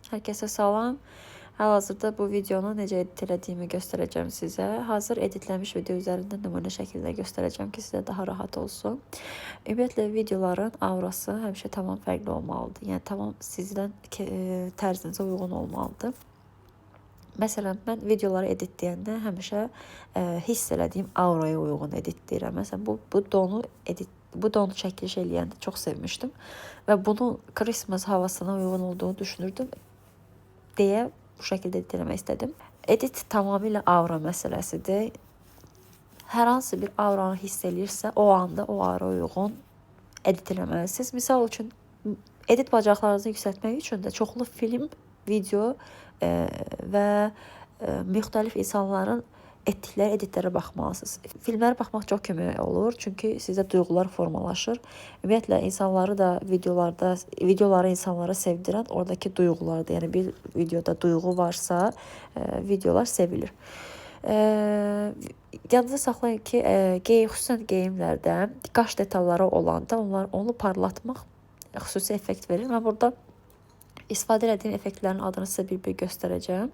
Hər kəsə salam. Hal-hazırda bu videonu necə edit elədiyimi göstərəcəm sizə. Hazır editlənmiş video üzərində nümunə şəkildə göstərəcəm ki, sizə daha rahat olsun. Ümumiyyətlə, videoların aurası həmişə tamam fərqli olmalıdır. Yəni, tamam sizdən tərzinizə uyğun olmalıdır. Məsələn, mən videoları editləyəndə həmişə hiss elədiyim auraya uyğun editləyirəm. Məsələn, bu donu çəkiliş eləyəndə çox sevmişdim və bunun Christmas havasına uyğun olduğunu düşünürdüm deyə bu şəkildə edit eləmək istədim. Edit tamamilə aura məsələsidir. Hər hansı bir auranı hiss eləyirsə, o anda o auraya uyğun edit eləməlisiniz. Misal üçün, edit bacarıqlarınızı yüksəltmək üçün də çoxlu film, video və müxtəlif insanların etdikləri editlərə baxmalısınız. Filmlərə baxmaq çox kömək olur, çünki sizdə duyğular formalaşır. Ümumiyyətlə, insanları da videoları insanlara sevdirən oradakı duyğulardır. Yəni, bir videoda duyğu varsa, videolar sevilir. Yadınızda saxlayın ki, xüsusən geyimlərdə qaş detalları olanda onu parlatmaq xüsusi effekt verir. Mən burada istifadə etdiyim effektlərin adını sizə bir göstərəcəm.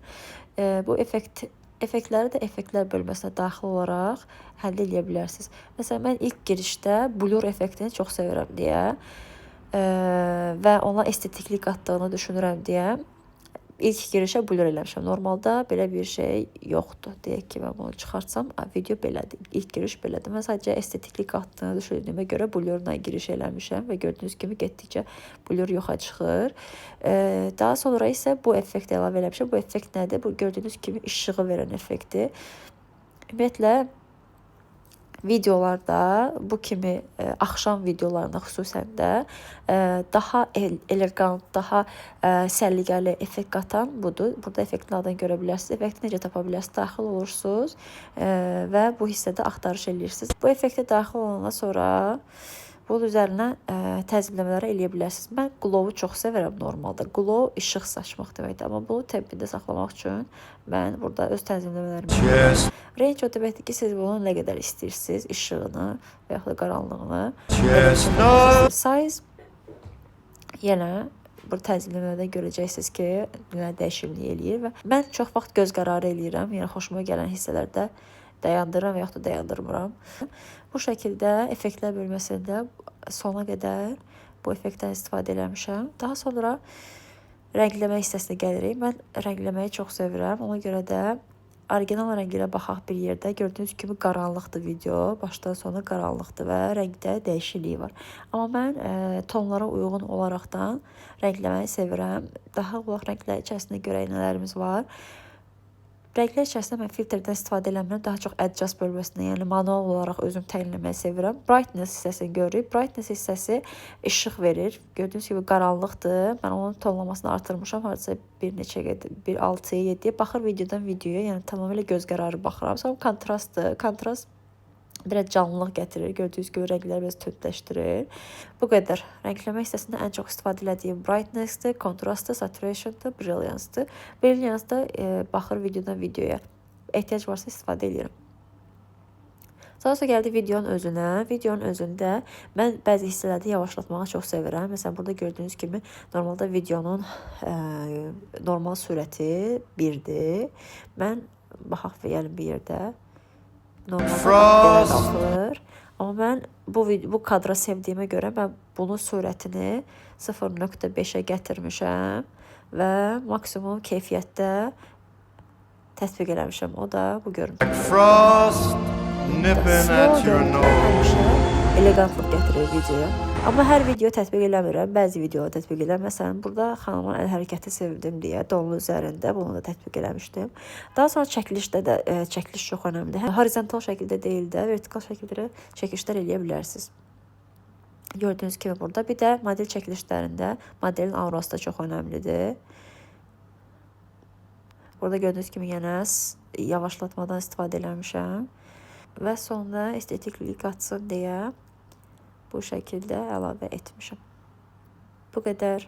Bu effektləri də effektlər bölməsinə daxil olaraq həll edə bilərsiniz. Məsələn, mən ilk girişdə blur effektini çox sevirəm deyə və ona estetiklik qatdığını düşünürəm deyə ilk girişə blur eləmişəm. Normalda belə bir şey yoxdur. Deyək ki, mən bunu çıxartsam, video belədir. İlk giriş belədir. Mən sadəcə estetiklik qatdığını düşündüyümə görə blurla giriş eləmişəm və gördüyünüz kimi getdikcə blur yoxa çıxır. Daha sonra isə bu effekti əlavə eləmişəm. Bu effekt nədir? Bu gördüyünüz kimi işığı verən effekti. Ümumiyyətlə, videolarda bu kimi axşam videolarında xüsusən də daha elegant, daha səliqəli effekt qatan budur. Burada effektin adını görə bilərsiniz. Effekti necə tapa bilərsiniz? Daxil olursunuz və bu hissədə axtarış edirsiniz. Bu effektə daxil olandan sonra bunun üzərinə tənzimləmələri eləyə bilərsiniz. Mən glow-u çox sevirəm normalda. Glow işıq saçmaq deməkdir. Amma bunu təbbində saxlamaq üçün mən burada öz tənzimləmələrimi range o deməkdir ki, siz bunu nə qədər istəyirsiniz, işığını və yaxud da qaranlığını. Size yenə bu tənzimləmələrdə görəcəksiniz ki, nə dəyişiklik eləyir və mən çox vaxt göz qərarı eləyirəm. Yəni xoşuma gələn hissələrdə dayandırıram və yaxud da dayandırmıram. Bu şəkildə effektlər bölməsində sona qədər bu effektdən istifadə eləmişəm. Daha sonra rəngləmə hissəsinə gəlirik. Mən rəngləməyi çox sevirəm. Ona görə də orijinal rənginə baxaq bir yerdə. Gördüyünüz kimi qaranlıqdır video. Başdan sona qaranlıqdır və rəngdə dəyişikliyi var. Amma mən tonlara uyğun olaraqdan rəngləməyi sevirəm. Daha olaq rənglər içərisində görək nələrimiz var. Rənglər içərisində mən filtrdən istifadə eləmirəm. Daha çox adjust bölməsində, yəni manual olaraq özüm təyin etməyi sevirəm. Brightness hissəsini görürük. Brightness hissəsi işıq verir. Gördüyünüz kimi qaranlıqdır. Mən onun tonlamasını artırmışam. Hardasa bir neçə qədər, 6-ya 7-yə. Baxır videodan videoya, yəni tamamilə göz qərarı baxıram. Sonra kontrastdır. Kontrast biraz canlılıq gətirir. Gördüyünüz gibi rəngləri biraz tündləşdirir. Bu qədər. Rəngləmə hissəsində ən çox istifadə etdiyim brightness-dır, kontrastdır, saturation-dır, brilliance-dır. Brilliance-da baxır videodan videoya. Ehtiyac varsa istifadə edirəm. Daha sonra gəldi videonun özünə. Videonun özündə mən bəzi hissələri yavaşlatmağı çox sevirəm. Məsələn, burada gördüyünüz kimi normalda videonun normal sürəti 1-dir. Mən baxaq yəni bir yerdə normalda qalxır. Amma mən bu kadra sevdiyimə görə mən bunun sürətini 0.5-ə gətirmişəm və maksimum keyfiyyətdə tətbiq eləmişəm. O da bu görüntü. Elegantlıq gətirir videoya. Amma hər video tətbiq eləmirəm. Bəzi videoları tətbiq edirəm. Məsələn, burada xanımın əl hərəkəti sevdim deyə donun üzərində bunu da tətbiq eləmişdim. Daha sonra çəkilişdə də çəkiliş çox önəmlidir. Horizontal şəkildə deyil də, vertikal şəkildə çəkilişlər eləyə bilərsiniz. Gördüyünüz kimi burada bir də model çəkilişlərində modelin aurası da çox önəmlidir. Burada gördüyünüz kimi yenə yavaşlatmadan istifadə eləmişəm. Və sonda estetiklik qatsın deyə bu şəkildə əlavə etmişəm. Bu qədər.